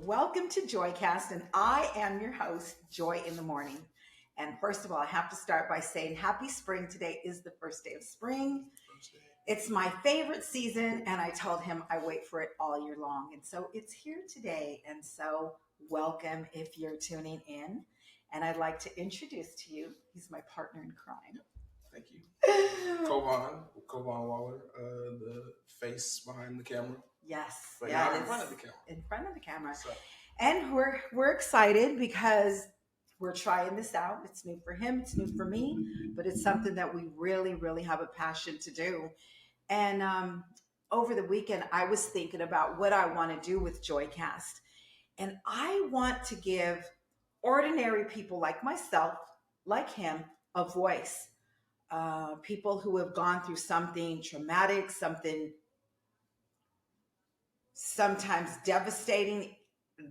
Welcome to Joycast, and I am your host, Joy in the Morning. And first of all, I have to start by saying happy spring. Today is the first day of spring. It's my favorite season, and I told him I wait for it all year long. And so it's here today. And so welcome if you're tuning in. And I'd like to introduce to you, he's my partner in crime. Thank you. Kovan Waller, the face behind the camera. Yes. But yeah, not in front of the camera. In front of the camera. So. And we're excited because we're trying this out. It's new for him, it's new for me, but it's something that we really, really have a passion to do. And over the weekend, I was thinking about what I want to do with Joycast. And I want to give ordinary people like myself, like him, a voice. People who have gone through something traumatic, something sometimes devastating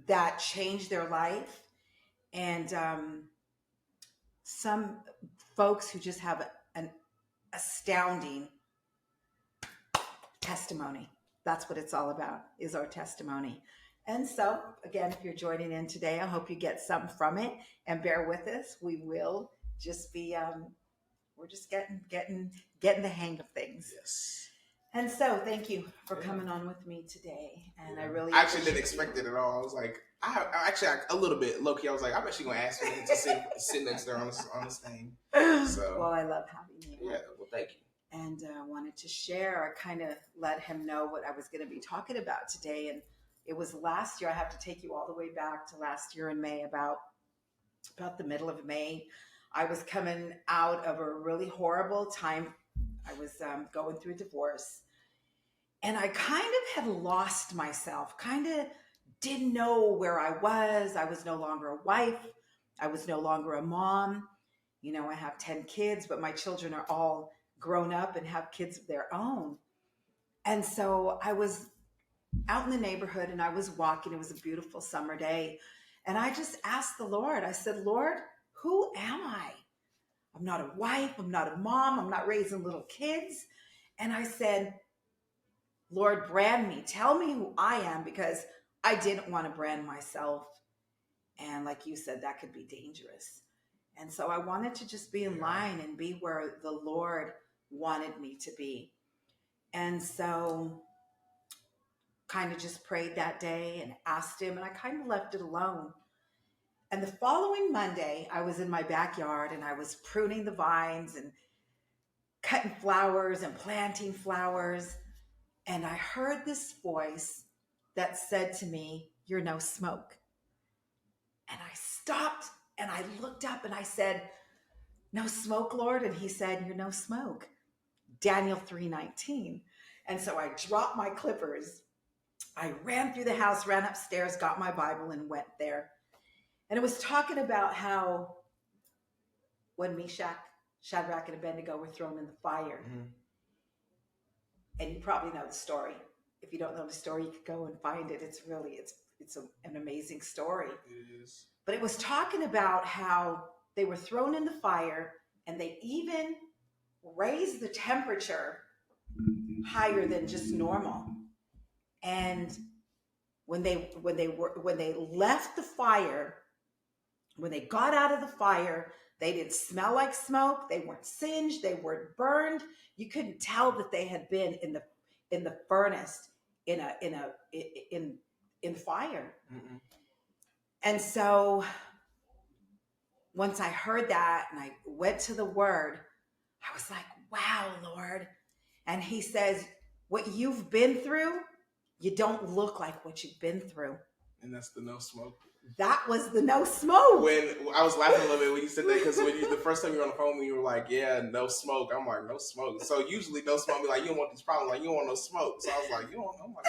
that changed their life, and some folks who just have an astounding testimony. That's what it's all about, is our testimony. And so, again, if you're joining in today, I hope you get something from it, and bear with us. We will just be, we're just getting the hang of things. Yes. And so, thank you for coming on with me today. And I actually didn't expect it at all. I was like, a little bit low key. I was like, I'm actually going to ask you to sit next there on this thing. So, well, I love having you. Yeah, well, thank you. And wanted to share. I kind of let him know what I was going to be talking about today. And it was last year. I have to take you all the way back to last year in May, about the middle of May. I was coming out of a really horrible time. I was going through a divorce. And I kind of had lost myself, kind of didn't know where I was. I was no longer a wife. I was no longer a mom. You know, I have 10 kids, but my children are all grown up and have kids of their own. And so I was out in the neighborhood and I was walking. It was a beautiful summer day. And I just asked the Lord, I said, Lord, who am I? I'm not a wife. I'm not a mom. I'm not raising little kids. And I said, Lord, brand me. Tell me who I am, because I didn't want to brand myself. And like you said, that could be dangerous. And so I wanted to just be in line and be where the Lord wanted me to be. And so kind of just prayed that day and asked him, and I kind of left it alone. And the following Monday, I was in my backyard and I was pruning the vines and cutting flowers and planting flowers. And I heard this voice that said to me, "You're no smoke." And I stopped and I looked up and I said, "No smoke, Lord?" And he said, "You're no smoke." Daniel 3:19. And so I dropped my clippers. I ran through the house, ran upstairs, got my Bible and went there. And it was talking about how when Meshach, Shadrach, and Abednego were thrown in the fire. Mm-hmm. And you probably know the story. If you don't know the story, you could go and find it. It's an amazing story. It is. But it was talking about how they were thrown in the fire, and they even raised the temperature higher than just normal. And when they left the fire, when they got out of the fire, they didn't smell like smoke. They weren't singed. They weren't burned. You couldn't tell that they had been in the furnace in fire. Mm-mm. And so once I heard that and I went to the Word, I was like, "Wow, Lord!" And He says, "What you've been through, you don't look like what you've been through." And that's the no smoke. That was the no smoke. When I was laughing a little bit when you said that, because the first time you were on the phone, you were like, "Yeah, no smoke." I'm like, "No smoke." So usually no smoke be like, "You don't want these problems." Like, "You don't want no smoke." So I was like, "You don't." I'm like,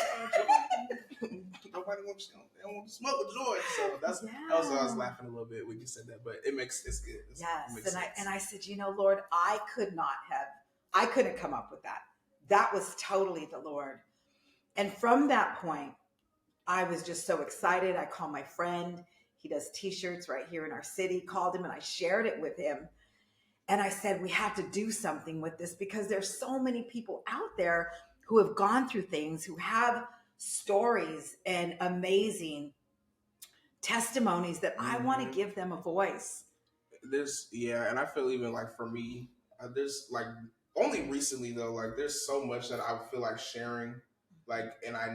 "Nobody wants. They don't want to smoke with Joy." So that was why I was laughing a little bit when you said that. But it's good. Yes, and I said, Lord, I couldn't come up with that. That was totally the Lord. And from that point, I was just so excited. I called my friend. He does t-shirts right here in our city. Called him and I shared it with him. And I said, we have to do something with this, because there's so many people out there who have gone through things, who have stories and amazing testimonies that I want to give them a voice. And I feel even like for me, there's like only recently though, like there's so much that I feel like sharing, like, and I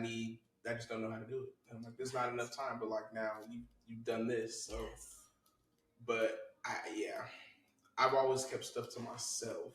just don't know how to do it. And I'm like, there's not enough time, but like now you've done this, so. Yes. But I've always kept stuff to myself.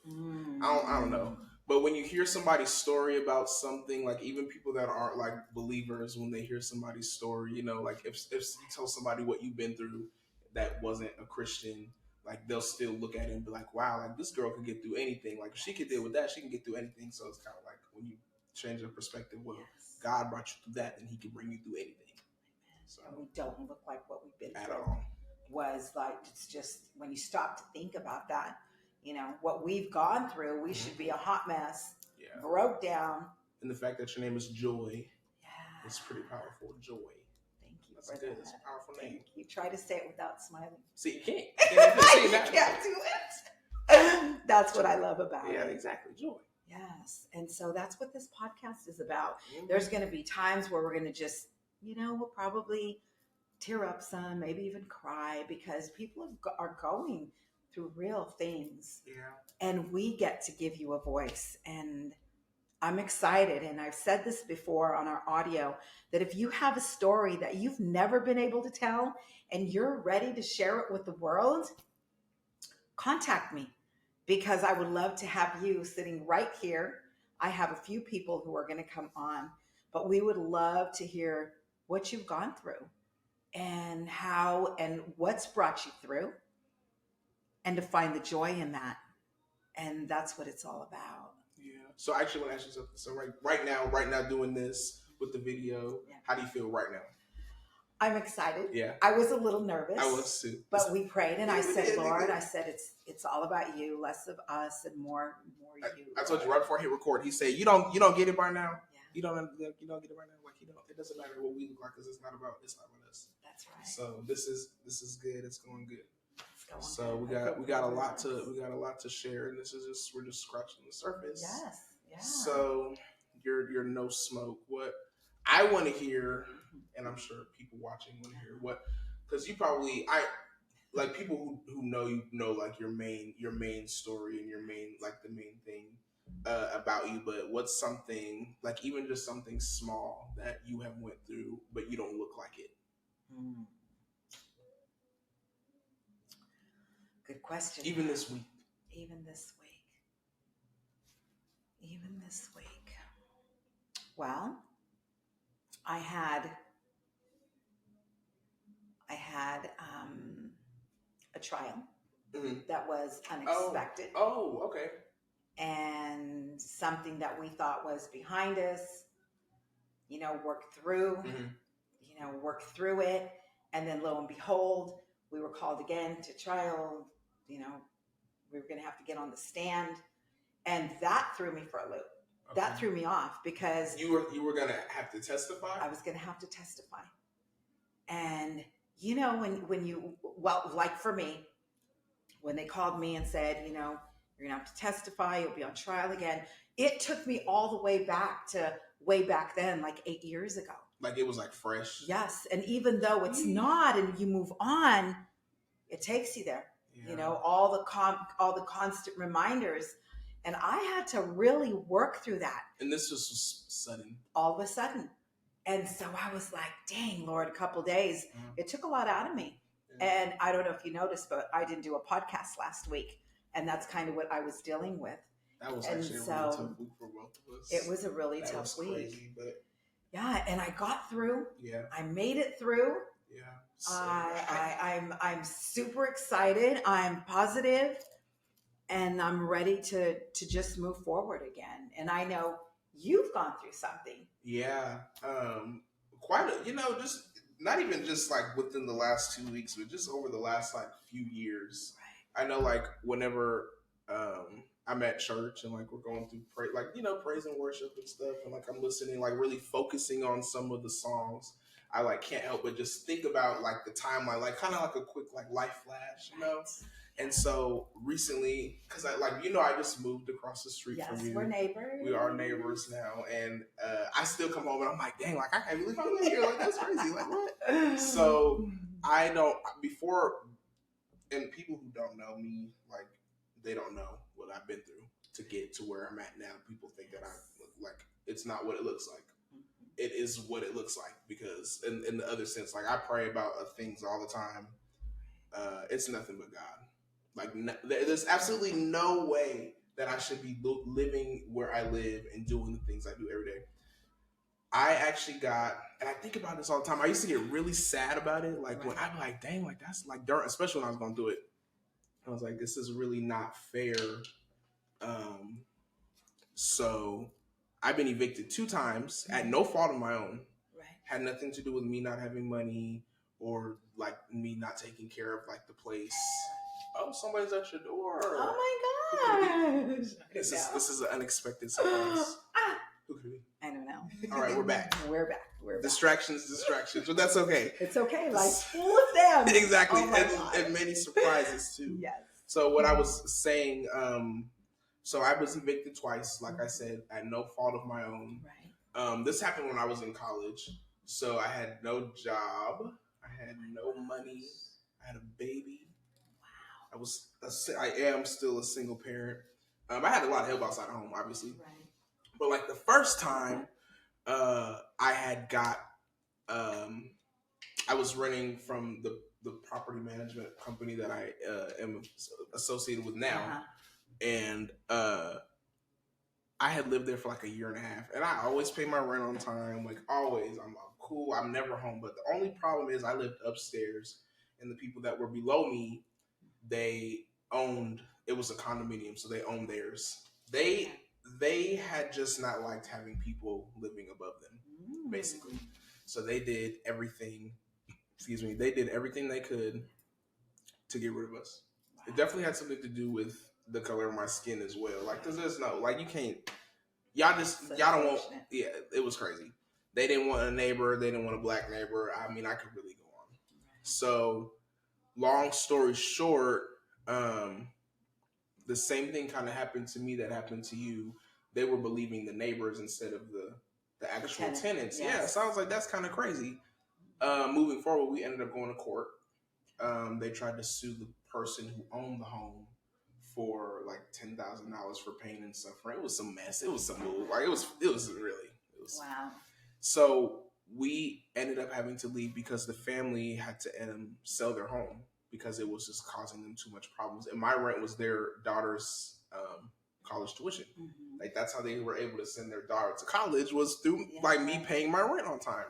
I don't know. But when you hear somebody's story about something, like even people that aren't like believers, when they hear somebody's story, you know, like if you tell somebody what you've been through that wasn't a Christian, like they'll still look at it and be like, wow, like this girl could get through anything. Like if she could deal with that, she can get through anything. So it's kind of like when you change your perspective, well, God brought you through that, then he can bring you through anything. So and we don't look like what we've been at through. All. Was like, it's just when you stop to think about that, you know, what we've gone through, we should be a hot mess, broke down. And the fact that your name is Joy, it's pretty powerful. Joy. Thank you. That's good. It's a powerful name. You try to say it without smiling. See, you can't. You can't do it. That's what I love about it. Yeah, exactly. Joy. Yes. And so that's what this podcast is about. There's going to be times where we're going to just, you know, we'll probably tear up some, maybe even cry, because people are going through real things. Yeah. And we get to give you a voice. And I'm excited. And I've said this before on our audio, that if you have a story that you've never been able to tell and you're ready to share it with the world, contact me, because I would love to have you sitting right here. I have a few people who are going to come on, but we would love to hear what you've gone through and how and what's brought you through, and to find the joy in that. And that's what it's all about. Yeah. So I actually want to ask you something. So right now doing this with the video, how do you feel right now? I'm excited. Yeah. I was a little nervous. I was too. But we prayed, and I said, Lord, I said, it's all about you, less of us and more you. I told you right before I hit record, he said, you don't get it by now. Yeah. You don't get it right now. Like it doesn't matter what we look like, because it's not about us. That's right. So this is good. It's going good. So we got a lot to share, and we're just scratching the surface. Yes. Yeah. So you're no smoke. What I want to hear, and I'm sure people watching want to hear because you probably like people who know you know like your main story and your main like the main thing about you. But what's something like even just something small that you have went through, but you don't look like it? Good question. Even this week. Well, I had a trial that was unexpected. Oh, okay. And something that we thought was behind us, you know, worked through it. And then lo and behold, we were called again to trial. You know, we were going to have to get on the stand. And that threw me for a loop. Okay. That threw me off, because you were going to have to testify? I was going to have to testify. And, you know, like for me, when they called me and said, you know, you're going to have to testify, you'll be on trial again, it took me all the way back to way back then, like 8 years ago. Like it was like fresh. Yes. And even though it's not, and you move on, it takes you there. Yeah. You know, all the constant reminders. And I had to really work through that. And this was sudden. All of a sudden. And so I was like, dang, Lord, a couple days. It took a lot out of me. Yeah. And I don't know if you noticed, but I didn't do a podcast last week. And that's kind of what I was dealing with. That was actually a really tough week for both of us. It was a really tough week. Crazy, but yeah, and I got through. Yeah. I made it through. Yeah. So I'm super excited. I'm positive, and I'm ready to just move forward again. And I know you've gone through something. Yeah. Quite a, just not even just like within the last 2 weeks, but just over the last like few years. Right. I know like whenever I'm at church and like we're going through praise and worship and stuff, and like I'm listening, like really focusing on some of the songs, I like can't help but just think about like the timeline, like kind of like a quick like life flash, you know. And so recently, because I just moved across the street from you. We're neighbors. We are neighbors now, and I still come home and I'm like, dang, like I can't believe I'm in here. Like that's crazy. Like what? So I don't before, and people who don't know me, like they don't know what I've been through to get to where I'm at now. People think that I look like it's not what it looks like. It is what it looks like because in the other sense, like I pray about things all the time. It's nothing but God. Like there's absolutely no way that I should be living where I live and doing the things I do every day. I actually got, and I think about this all the time. I used to get really sad about it, like when I'm like, dang, like that's like dirt, especially when I was going through it. I was like, this is really not fair. Um, so I've been evicted 2 times at no fault of my own. Right. Had nothing to do with me not having money or like me not taking care of like the place. Oh, somebody's at your door. Oh my gosh. This is an unexpected surprise. Who could it be? I don't know. All right, we're back. We're back. Distractions, but that's okay. It's okay. Like full of them. Exactly. Oh and many surprises too. Yes. So what I was saying, so I was evicted twice, like I said, at no fault of my own. Right. This happened when I was in college. So I had no job. I had no money. I had a baby. Wow. I am still a single parent. I had a lot of help outside of home, obviously. Right. But like the first time, I had got, I was running from the property management company that I am associated with now, and I had lived there for like a year and a half, and I always pay my rent on time, like always. I'm cool. I'm never home, but the only problem is I lived upstairs, and the people that were below me, they owned. It was a condominium, so they owned theirs. They had just not liked having people living above them, basically. So they did everything. They did everything they could to get rid of us. Wow. It definitely had something to do with the color of my skin as well. Like, cause there's no, like, you can't. Y'all don't want. Yeah, it was crazy. They didn't want a neighbor. They didn't want a black neighbor. I mean, I could really go on. So, long story short, the same thing kind of happened to me that happened to you. They were believing the neighbors instead of the actual tenants. Yes. Yeah, so I was like, that's kind of crazy. Moving forward, we ended up going to court. They tried to sue the person who owned the home for like $10,000 for pain and suffering. It was some mess. It was some move. Like it was wow. So we ended up having to leave because the family had to sell their home because it was just causing them too much problems. And my rent was their daughter's college tuition. Mm-hmm. Like that's how they were able to send their daughter to college was through like me paying my rent on time.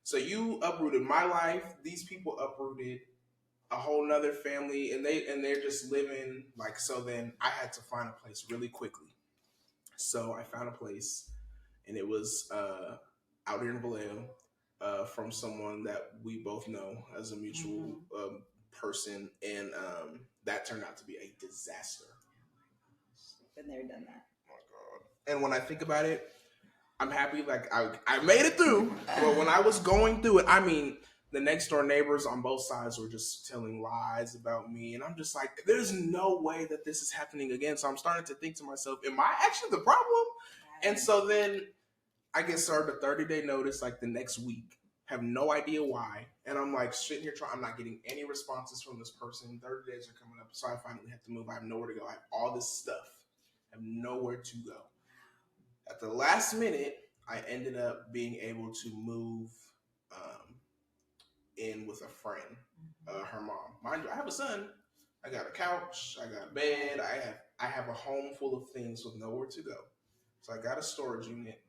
So you uprooted my life. These people uprooted a whole nother family, and they're just living like. So then I had to find a place really quickly. So I found a place, and it was out here in Vallejo from someone that we both know as a mutual person, and that turned out to be a disaster. Been there, done that. Oh my God! And when I think about it, I'm happy. Like I made it through, but when I was going through it, I mean, the next door neighbors on both sides were just telling lies about me, and I'm just like, there's no way that this is happening again. So I'm starting to think to myself, am I actually the problem? And so then I get served a 30-day notice like the next week. Have no idea why, and I'm like sitting here trying. I'm not getting any responses from this person. 30 days are coming up, so I finally have to move. I have nowhere to go. I have all this stuff. I have nowhere to go. At the last minute, I ended up being able to move in with a friend, her mom. Mind you, I have a son. I got a couch. I got a bed. I have a home full of things with nowhere to go. So I got a storage unit.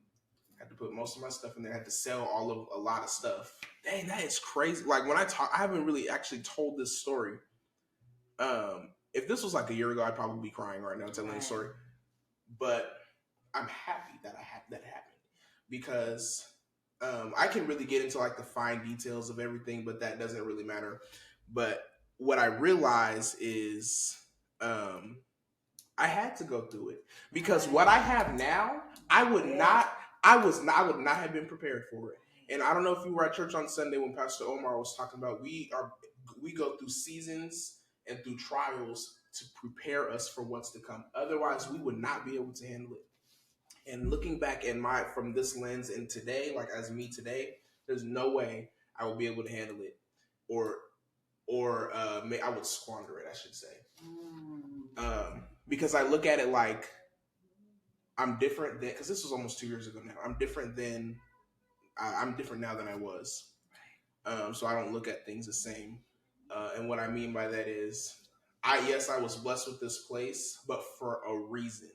Had to put most of my stuff in there. I had to sell a lot of stuff. Dang, that is crazy. Like when I haven't really actually told this story. If this was like a year ago, I'd probably be crying right now telling the story. But I'm happy that that happened because I can really get into like the fine details of everything, but that doesn't really matter. But what I realize is I had to go through it because what I have now, I would not have been prepared for it. And I don't know if you were at church on Sunday when Pastor Omar was talking about we go through seasons and through trials to prepare us for what's to come. Otherwise, we would not be able to handle it. And looking back at from this lens and today, like as me today, there's no way I will be able to handle it or or I would squander it, I should say. Because I look at it like I'm different than, because this was almost 2 years ago now. I'm different now than I was. So I don't look at things the same. And what I mean by that is, I was blessed with this place, but for a reason.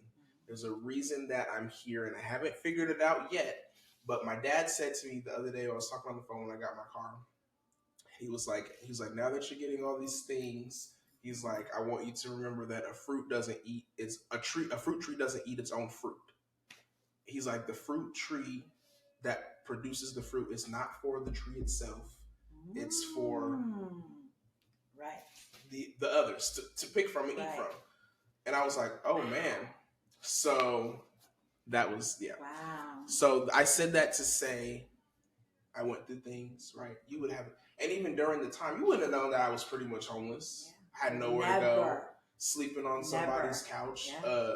There's a reason that I'm here, and I haven't figured it out yet. But my dad said to me the other day, I was talking on the phone when I got my car. He's like, now that you're getting all these things, he's like, I want you to remember that a fruit tree doesn't eat its own fruit. He's like, the fruit tree that produces the fruit is not for the tree itself. It's for the others to pick from and eat from. And I was like, oh man. So that was, yeah. Wow. So I said that to say I went through things, right? You would have, and even during the time, you wouldn't have known that I was pretty much homeless. Yeah. Had nowhere to go, sleeping on somebody's couch. Yeah.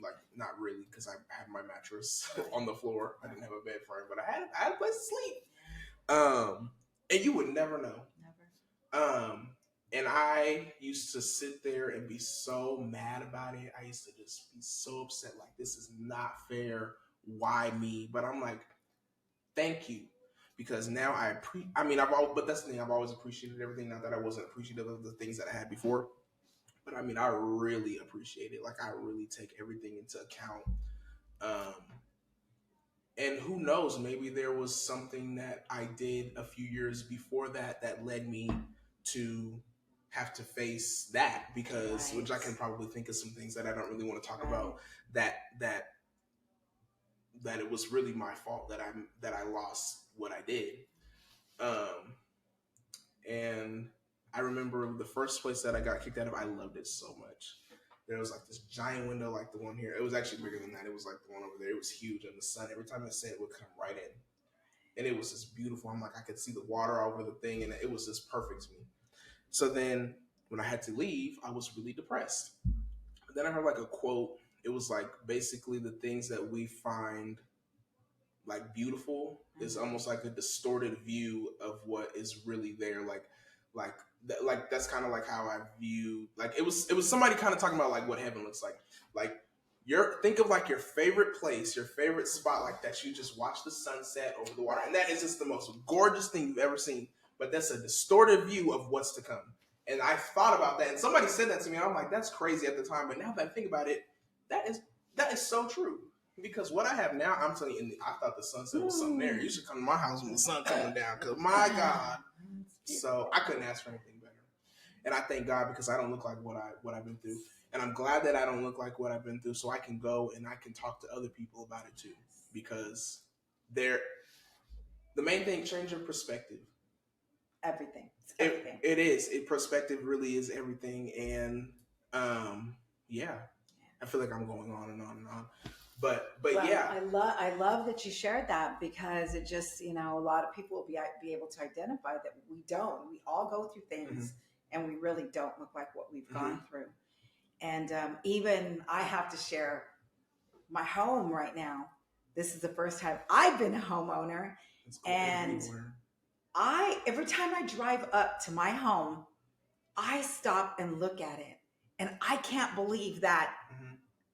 Like, not really, because I had my mattress on the floor. I didn't have a bed frame, but I had a place to sleep. And you would never know. Never. And I used to sit there and be so mad about it. I used to just be so upset, like, this is not fair. Why me? But I'm like, thank you. Because now but that's the thing, I've always appreciated everything. Not that I wasn't appreciative of the things that I had before. But I mean, I really appreciate it. Like, I really take everything into account. And who knows, maybe there was something that I did a few years before that led me to have to face that, because which I can probably think of some things that I don't really want to talk about, that it was really my fault that I lost what I did. And I remember the first place that I got kicked out of, I loved it so much. There was like this giant window like the one here. It was actually bigger than that. It was like the one over there. It was huge, and the sun, every time it set, it would come right in. And it was just beautiful. I'm like, I could see the water over the thing, and it was just perfect to me. So then when I had to leave, I was really depressed. But then I heard like a quote. It was like, basically the things that we find like beautiful is almost like a distorted view of what is really there. Like that's kind of like how I view, like it was somebody kind of talking about like what heaven looks like think of like your favorite place, your favorite spot, like that you just watch the sunset over the water, and that is just the most gorgeous thing you've ever seen, but that's a distorted view of what's to come. And I thought about that, and somebody said that to me, and I'm like, that's crazy at the time, but now that I think about it, that is so true. Because what I have now, I'm telling you, I thought the sunset was something there. You should come to my house when the sun coming down, because my God. So I couldn't ask for anything better. And I thank God, because I don't look like what I've been through. And I'm glad that I don't look like what I've been through, so I can go and I can talk to other people about it too. Because the main thing, change your perspective. Everything. It's everything. It is. Perspective really is everything. And yeah. I feel like I'm going on and on and on. But yeah, I love that you shared that, because it just, a lot of people will be able to identify that we don't. We all go through things, and we really don't look like what we've gone through. And even I have to share my home right now. This is the first time I've been a homeowner, and every time I drive up to my home, I stop and look at it, and I can't believe that.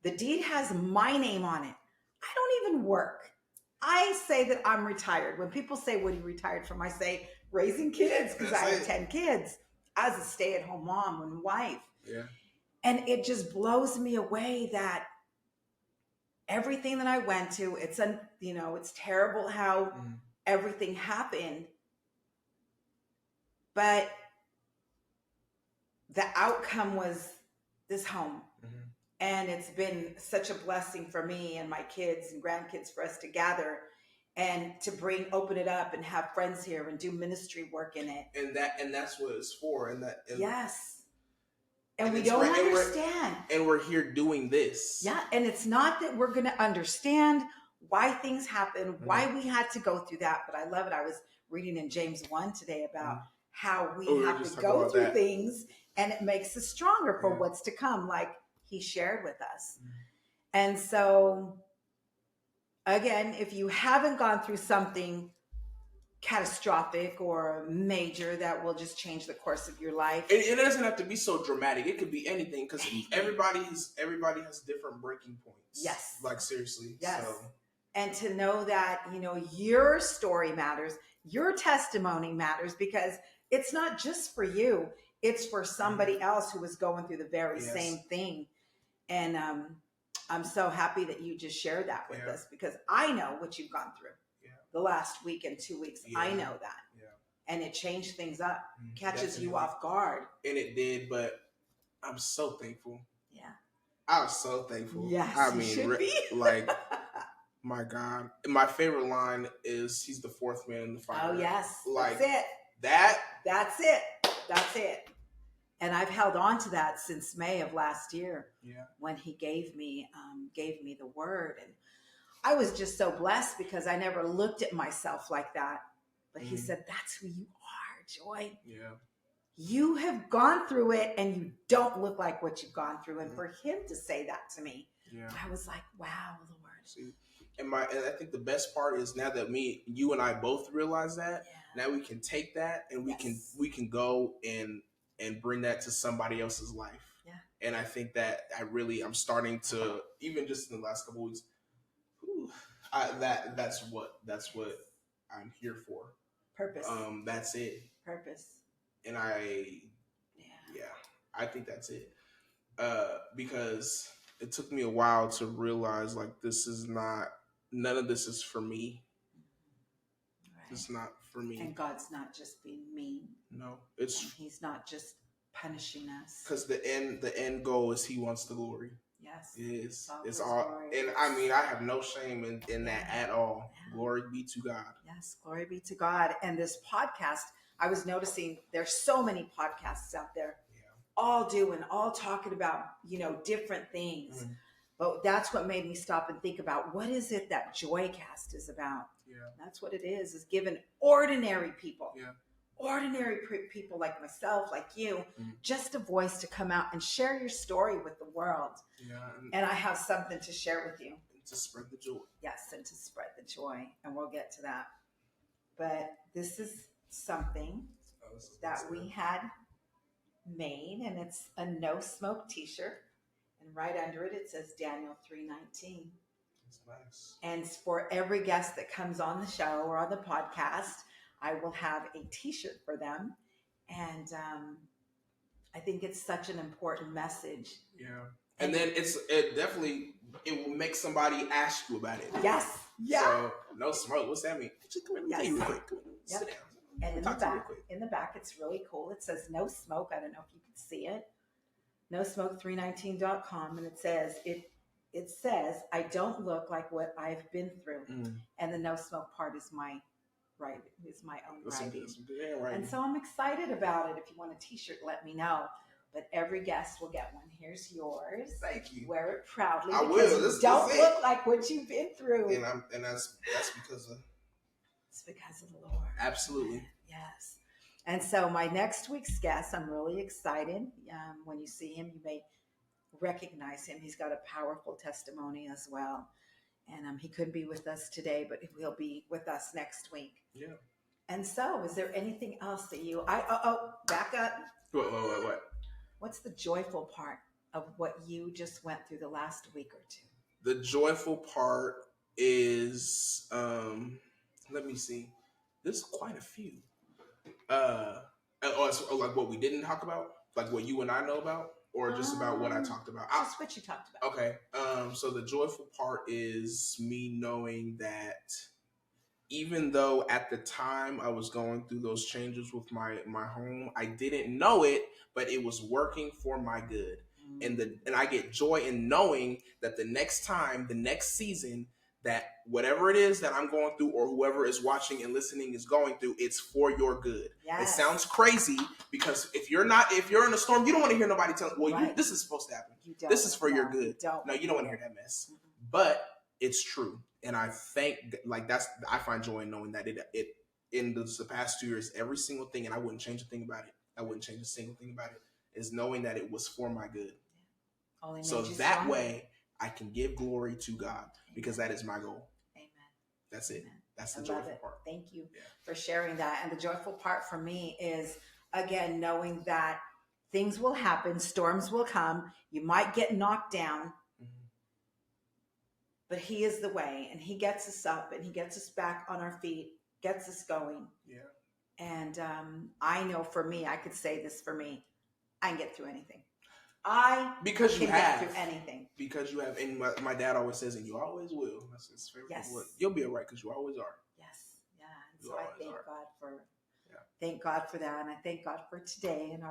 The deed has my name on it. I don't even work. I say that I'm retired. When people say, what are you retired from? I say, raising kids, because I have 10 kids. I was a stay-at-home mom and wife. Yeah. And it just blows me away that everything that I went to, it's terrible how everything happened. But the outcome was this home. And it's been such a blessing for me and my kids and grandkids for us to gather and to open it up and have friends here and do ministry work in it. And that's what it's for. Yes. And we don't understand. And we're here doing this. Yeah. And it's not that we're going to understand why things happen, why we had to go through that. But I love it. I was reading in James 1 today about how we have to go through things, and it makes us stronger for what's to come. Like he shared with us. And so again, if you haven't gone through something catastrophic or major that will just change the course of your life. It doesn't have to be so dramatic. It could be anything, because everybody has different breaking points. Yes. Like, seriously. Yes. So. And to know that, your story matters, your testimony matters, because it's not just for you, it's for somebody else who was going through the very same thing. And I'm so happy that you just shared that with us, because I know what you've gone through the last week and 2 weeks. I know that. And it changed things up, catches you off guard. And it did, but I'm so thankful. Yeah. I was so thankful. Yes, I you mean, should be. Like, my God. My favorite line is, he's the fourth man in the fire. Oh, yes. Like, that's it. That's it. That's it. And I've held on to that since May of last year. Yeah. When he gave me the word. And I was just so blessed, because I never looked at myself like that. But he said, that's who you are, Joy. Yeah. You have gone through it, and you don't look like what you've gone through. And for him to say that to me, I was like, wow, Lord. See, and I think the best part is, now that you and I both realize that, now we can take that, and we can go and bring that to somebody else's life. Yeah. And I think that I'm starting to, even just in the last couple of weeks, that's what I'm here for. Purpose. That's it. Purpose. And I think that's it. Because it took me a while to realize, like, none of this is for me. Right. It's not for me. And God's not just being mean. No, He's not just punishing us. Because the end goal is He wants the glory. Yes. It is. It's all. And I mean, I have no shame in that at all. Yeah. Glory be to God. Yes, glory be to God. And this podcast, I was noticing there's so many podcasts out there, all talking about, different things. Mm-hmm. But that's what made me stop and think about, what is it that Joycast is about? Yeah. That's what it is giving ordinary people. Yeah. Ordinary people like myself, like you, just a voice to come out and share your story with the world. Yeah, and I have something to share with you. To spread the joy. Yes, and to spread the joy. And we'll get to that. But this is something that we had made, and it's a no smoke t-shirt. And right under it, it says Daniel 3:19. That's nice. And for every guest that comes on the show or on the podcast, I will have a t-shirt for them. And I think it's such an important message. Yeah. And then it will make somebody ask you about it. Yes. Yeah. So, no smoke. What's that mean? Just come in real quick. Yep. Sit down. And in the back, it's really cool. It says no smoke. I don't know if you can see it. No smoke 319.com. And it says, I don't look like what I've been through. And the no smoke part is my own writing. And so I'm excited about it. If you want a t-shirt, let me know. But every guest will get one. Here's yours. Thank you. Wear it proudly. I will. Don't look like what you've been through. And that's because of. It's because of the Lord. Absolutely. Yes. And so my next week's guest, I'm really excited. When you see him, you may recognize him. He's got a powerful testimony as well. And he couldn't be with us today, but he'll be with us next week. Yeah. And so, is there anything else that back up. What? What's the joyful part of what you just went through the last week or two? The joyful part is, let me see. There's quite a few. Like what we didn't talk about, like what you and I know about. Or just about what I talked about? Just what you talked about. Okay. So the joyful part is me knowing that even though at the time I was going through those changes with my home, I didn't know it, but it was working for my good. And I get joy in knowing that the next season, that whatever it is that I'm going through or whoever is watching and listening is going through, it's for your good. Yes. It sounds crazy because if you're in a storm, you don't want to hear nobody tell, this is supposed to happen. This is for your good. No, you don't want to hear that mess. Mm-hmm. But it's true. And I find joy in knowing that it in the past 2 years, every single thing, and I wouldn't change a thing about it. I wouldn't change a single thing about it, is knowing that it was for my good. So that way I can give glory to God, because that is my goal. Amen. That's it. Amen. That's the I love joyful it. part. Thank you Yeah. for sharing that. And the joyful part for me is, again, knowing that things will happen, storms will come, you might get knocked down, Mhm. but He is the way, and He gets us up, and He gets us back on our feet, gets us going. Yeah. And I know for me, I could say this for me, I can get through anything. I Because you can have. get through anything. Because you have, and my dad always says, and you always will. That's his favorite Yes. word. You'll be all right because you always are. Yes, yeah. And You so I always thank are. God for Yeah. thank God for that, and I thank God for today and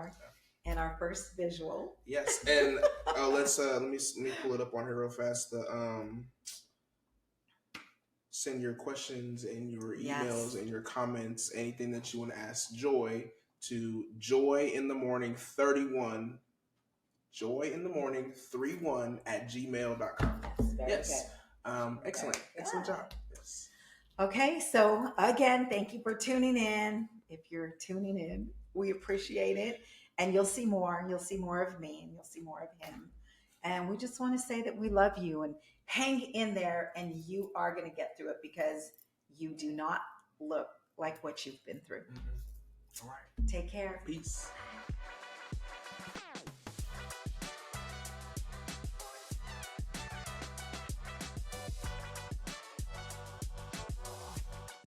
our first visual. Yes, and let me pull it up on here real fast. Send your questions and your emails and your comments, anything that you want to ask Joy, to joyinthemorning31, joyinthemorning31 @gmail.com. Yes, very Yes. good. Excellent. Very Excellent good. job. Yes. Okay, so again, thank you for tuning in. If you're tuning in, we appreciate it. And you'll see more. You'll see more of me and you'll see more of him. And we just want to say that we love you and hang in there, and you are going to get through it because you do not look like what you've been through. Mm-hmm. All right. Take care. Peace.